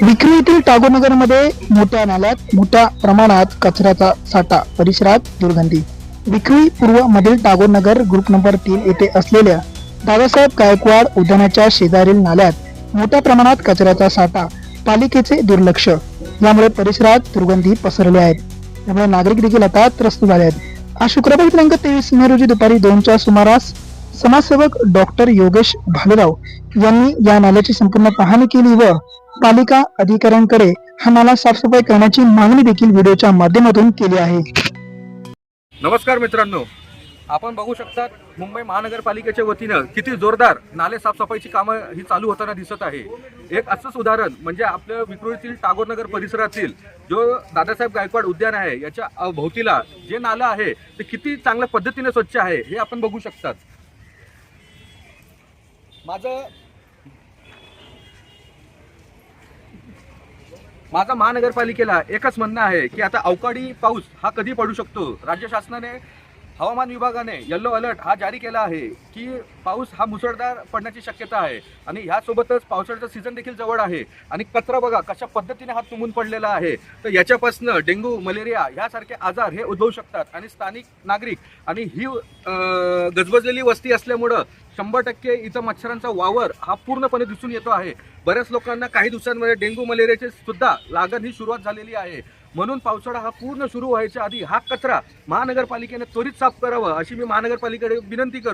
विक्री येथील टागोरनगरमध्ये मोठ्या नाल्यात मोठ्या प्रमाणात कचऱ्याचा साठा, परिसरात दुर्गंधी. विक्री पूर्व मधील टागोरनगर ग्रुप नंबर 3 येथे असलेल्या दादासाहेब गायकवाड उद्यानाच्या शेजारील नाल्यात मोठ्या प्रमाणात कचऱ्याचा साठा, पालिकेचे दुर्लक्ष यामुळे परिसरात दुर्गंधी पसरली आहे. त्यामुळे नागरिक देखील आता त्रस्त झाले आहेत. आज शुक्रवारी दिनांक 23 मे रोजी दुपारी 2च्या सुमारास समाजसेवक डॉक्टर योगेश भालेराव यांनी या नाल्याची संपूर्ण पाहणी केली व पालिका अधिकाऱ्यांकडे हा नाला साफसफाई करण्याची मागणी देखील व्हिडिओच्या माध्यमातून केली आहे. नमस्कार मित्रांनो, आपण बघू शकता मुंबई महानगरपालिकेच्या वतीनं किती जोरदार नाले साफसफाईची कामं ही चालू होताना दिसत आहे. एक असंच उदाहरण म्हणजे आपल्या विक्रोळीतील टागोरनगर परिसरातील जो दादासाहेब गायकवाड उद्यान आहे याच्या भोवतीला जे नालं आहे ते किती चांगल्या पद्धतीने स्वच्छ आहे हे आपण बघू शकतात. माझं महानगरपालिकेला एकच म्हणणं आहे की आता अवकाळी पाऊस हा कधी पडू शकतो. राज्य शासनाने हवामान विभागाने येलो अलर्ट हा जारी केला आहे की पाऊस हा मुसळधार पडण्याची शक्यता आहे आणि ह्यासोबतच पावसाळ्याचा सीझन देखील जवळ आहे आणि कचरा बघा कशा पद्धतीने हा तुंबून पडलेला आहे. तर याच्यापासून डेंग्यू, मलेरिया यासारखे आजार हे उद्भवू शकतात आणि स्थानिक नागरिक आणि ही गजबजलेली वस्ती असल्यामुळं 100% इथं मच्छरांचा वावर हा पूर्णपणे दिसून येतो आहे. बऱ्याच लोकांना काही दिवसांमध्ये डेंग्यू, मलेरियाची सुद्धा लागण ही सुरुवात झालेली आहे. म्हणून पावसाळा हा पूर्ण सुरू व्हायच्या आधी हा कचरा महानगरपालिकेने त्वरित साफ करावा अशी मी महानगरपालिकेकडे विनंती करतो.